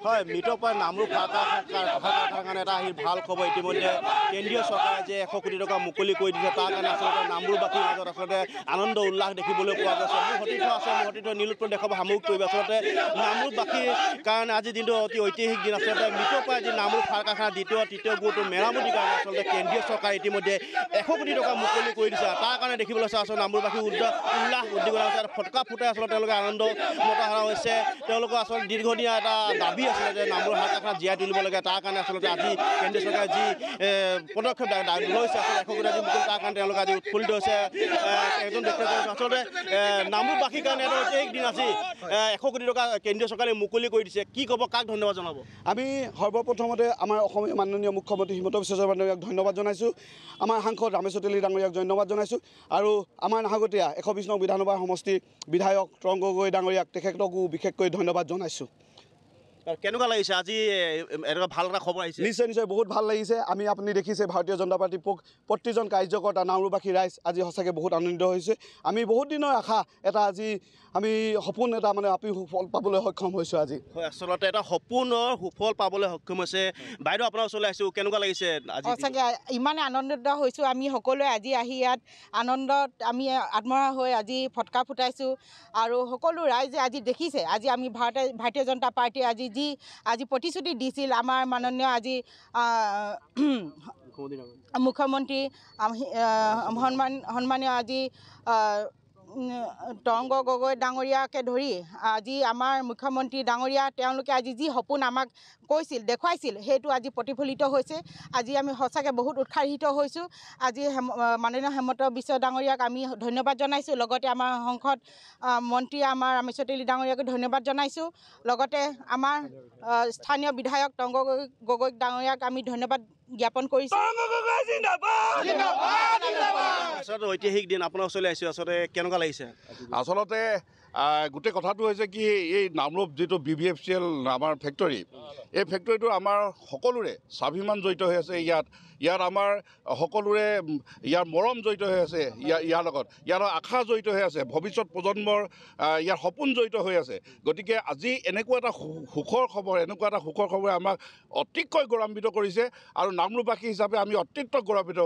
হয় মৃতপ্ৰায় নামৰূপ সাৰ কাৰখানাৰ কাৰণে এটা ভাল খবৰ ইতিমধ্যে কেন্দ্ৰীয় চৰকাৰে যে 100 কোটি টকা মুকলি কৰি দিছে তাৰ কাৰণে আচলতে নামৰূপবাসীৰ মাজত আচলতে আনন্দ উল্লাস দেখিবলৈ পোৱা গৈছে মোৰ সতীৰ্থ নীলোৎপল দেখাব সামগ্ৰিক কৰিব আচলতে নামৰূপবাসীৰ কাৰণে আজি দিনটো অতি ঐতিহাসিক দিন আচলতে মৃতপ্ৰায় যি নামৰূপ সাৰ কাৰখানা তৃতীয় গোটটো মেৰামতিৰ কাৰণে আচলতে কেন্দ্ৰীয় চৰকাৰে ইতিমধ্যে 100 কোটি টকা মুকলি কৰি দিছে তাৰ কাৰণে দেখিবলৈ চাই আচলতে নামৰূপবাসী উল্লাস উদ্দীপনা হৈছে ফটকা ফুটাই আচলতে তেওঁলোকে আনন্দ মতাহৰা হৈছে তেওঁলোকৰ আচলতে দীৰ্ঘদিনীয়া এটা দাবী আছিলে যে নামৰূপ সাৰ কাৰখানা জীয়াই তুলিব লাগে তাৰ কাৰণে আচলতে আজি কেন্দ্ৰীয় চৰকাৰে যি পদক্ষেপ লৈছে আচলতে 100 কোটি মুকলি তাৰ কাৰণে তেওঁলোকে আজি উৎফুল্লিত হৈছে এজন ব্যক্তিয়ে আচলতে নামৰূপবাসীৰ কাৰণে এটা ঐতিহাসিক দিন আজি 100 কোটি টকা কেন্দ্ৰীয় চৰকাৰে মুকলি কৰি দিছে কি ক'ব কাক ধন্যবাদ জনাব আমি সৰ্বপ্ৰথমতে আমাৰ অসমীয়া মাননীয় মুখ্যমন্ত্ৰী হিমন্ত বিশ্ব শৰ্মা ডাঙৰীয়াক ধন্যবাদ জনাইছোঁ আমাৰ সাংসদ ৰামেশ্বৰ তেলী ডাঙৰীয়াক ধন্যবাদ জনাইছোঁ আৰু আমাৰ নাহৰকটীয়া 120 নং বিধানসভা সমষ্টিৰ বিধায়ক তৰংগ গগৈ ডাঙৰীয়াক তেখেতকো বিশেষকৈ ধন্যবাদ জনাইছোঁ কেনেকুৱা লাগিছে আজি এটা ভাল এটা খবৰ আহিছে নিশ্চয় বহুত ভাল লাগিছে আমি আপুনি দেখিছে ভাৰতীয় জনতা পাৰ্টীৰ প্ৰতিজন কাৰ্যকৰ্তা নামৰূপবাসী ৰাইজ আজি সঁচাকৈ বহুত আনন্দিত হৈছে আমি বহুত দিনৰ আশা এটা আজি আমি সপোন এটা মানে আমি সুফল পাবলৈ সক্ষম হৈছোঁ আজি হয় আচলতে এটা সপোনৰ সুফল পাবলৈ সক্ষম হৈছে বাইদেউ আপোনাৰ ওচৰলৈ আহিছোঁ কেনেকুৱা লাগিছে আজি সঁচাকৈ ইমানে আনন্দিত হৈছোঁ আমি সকলোৱে আজি আহি ইয়াত আনন্দত আমি আত্মহাৰা হৈ আজি ফটকা ফুটাইছোঁ আৰু সকলো ৰাইজে আজি দেখিছে আজি আমি ভাৰতীয় জনতা পাৰ্টীয়ে আজি প্ৰতিশ্ৰুতি দিছিল আমাৰ মাননীয় আজি মুখ্যমন্ত্ৰী সন্মানীয় আজি তৰংগ গগৈ ডাঙৰীয়াকে ধৰি আজি আমাৰ মুখ্যমন্ত্ৰী ডাঙৰীয়া তেওঁলোকে আজি যি সপোন আমাক কৈছিল দেখুৱাইছিল সেইটো আজি প্ৰতিফলিত হৈছে আজি আমি সঁচাকৈ বহুত উৎসাহিত হৈছোঁ আজি মাননীয় হেমন্ত বিশ্ব ডাঙৰীয়াক আমি ধন্যবাদ জনাইছোঁ লগতে আমাৰ সংসদ মন্ত্ৰী আমাৰ ৰামেশ্বৰ তেলী ডাঙৰীয়াকে ধন্যবাদ জনাইছোঁ লগতে আমাৰ স্থানীয় বিধায়ক তৰংগ গগৈ ডাঙৰীয়াক আমি ধন্যবাদ জ্ঞাপন কৰিছোঁ আচলতে ঐতিহাসিক দিন আপোনাৰ ওচৰলৈ আহিছোঁ আচলতে কেনেকুৱা লাগিছে আচলতে গোটেই কথাটো হৈছে কি এই নামৰূপ যিটো BVFCL আমাৰ ফেক্টৰী এই ফেক্টৰীটো আমাৰ সকলোৰে স্বাভিমান জড়িত হৈ আছে ইয়াত আমাৰ সকলোৰে ইয়াৰ মৰম জড়িত হৈ আছে ইয়াৰ লগত ইয়াৰ আশা জড়িত হৈ আছে ভৱিষ্যত প্ৰজন্মৰ ইয়াৰ সপোন জড়িত হৈ আছে গতিকে আজি এনেকুৱা এটা সুখৰ খবৰে আমাক অতিকৈ গৌৰৱান্বিত কৰিছে আৰু নামৰূপবাসী হিচাপে আমি অত্যন্ত গৌৰৱান্বিত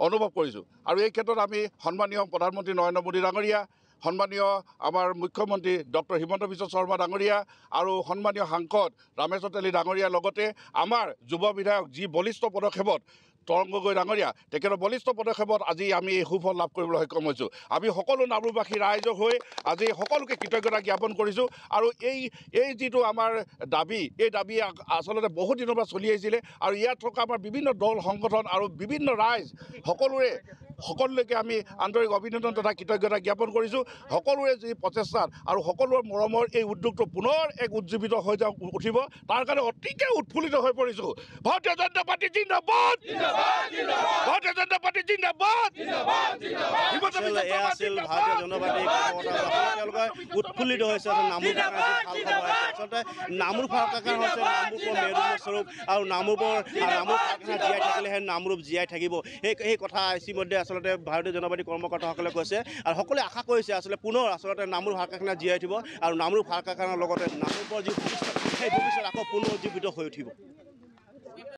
অনুভৱ কৰিছোঁ আৰু এই ক্ষেত্ৰত আমি সন্মানীয় প্ৰধানমন্ত্ৰী নৰেন্দ্ৰ মোদী ডাঙৰীয়া সন্মানীয় আমাৰ মুখ্যমন্ত্ৰী ডক্টৰ হিমন্ত বিশ্ব শৰ্মা ডাঙৰীয়া আৰু সন্মানীয় সাংসদ ৰামেশ্বৰ তেলী ডাঙৰীয়াৰ লগতে আমাৰ যুৱ বিধায়ক যি বলিষ্ঠ পদক্ষেপত তৰংগ গগৈ ডাঙৰীয়া তেখেতৰ বলিষ্ঠ পদক্ষেপত আজি আমি এই সুফল লাভ কৰিবলৈ সক্ষম হৈছোঁ আমি সকলো নামৰূপবাসী ৰাইজৰ হৈ আজি সকলোকে কৃতজ্ঞতা জ্ঞাপন কৰিছোঁ আৰু এই যিটো আমাৰ দাবী এই দাবী আচলতে বহুত দিনৰ পৰা চলি আহিছিলে আৰু ইয়াত থকা আমাৰ বিভিন্ন দল সংগঠন আৰু বিভিন্ন ৰাইজ সকলোলৈকে আমি আন্তৰিক অভিনন্দন তথা কৃতজ্ঞতা জ্ঞাপন কৰিছোঁ সকলোৰে যি প্ৰচেষ্টাত আৰু সকলোৰে মৰমৰ এই উদ্যোগটো পুনৰ এক উজ্জীৱিত হৈ উঠিব তাৰ কাৰণে অতিকে উৎফুল্লিত হৈ পৰিছোঁ ভাৰতীয় জনতা পাৰ্টি জিন্দাবাদ ভাৰতীয় জনতা পাৰ্টি জিন্দাবাদ ভাৰতীয় জনতা পাৰ্টি তেওঁলোকে উৎফুল্লিত হৈছে আচলতে নামৰূপ সাৰ কাৰখানা হৈছে নামৰূপৰ মেৰুদণ্ড স্বৰূপ আৰু নামৰূপ কাৰখানা জীয়াই থাকিলেহে নামৰূপ জীয়াই থাকিব সেই কথা ইতিমধ্যে আচলতে ভাৰতীয় জনতা পাৰ্টি কৰ্মকৰ্তাসকলে কৈছে আৰু সকলোৱে আশা কৰিছে আচলতে পুনৰ আচলতে নামৰূপ সাৰ কাৰখানা জীয়াই উঠিব আৰু নামৰূপ সাৰ কাৰখানাৰ লগতে নামৰূপৰ যি ভৱিষ্যত সেই ভৱিষ্যত আকৌ পুনৰ উজ্জীৱিত হৈ উঠিব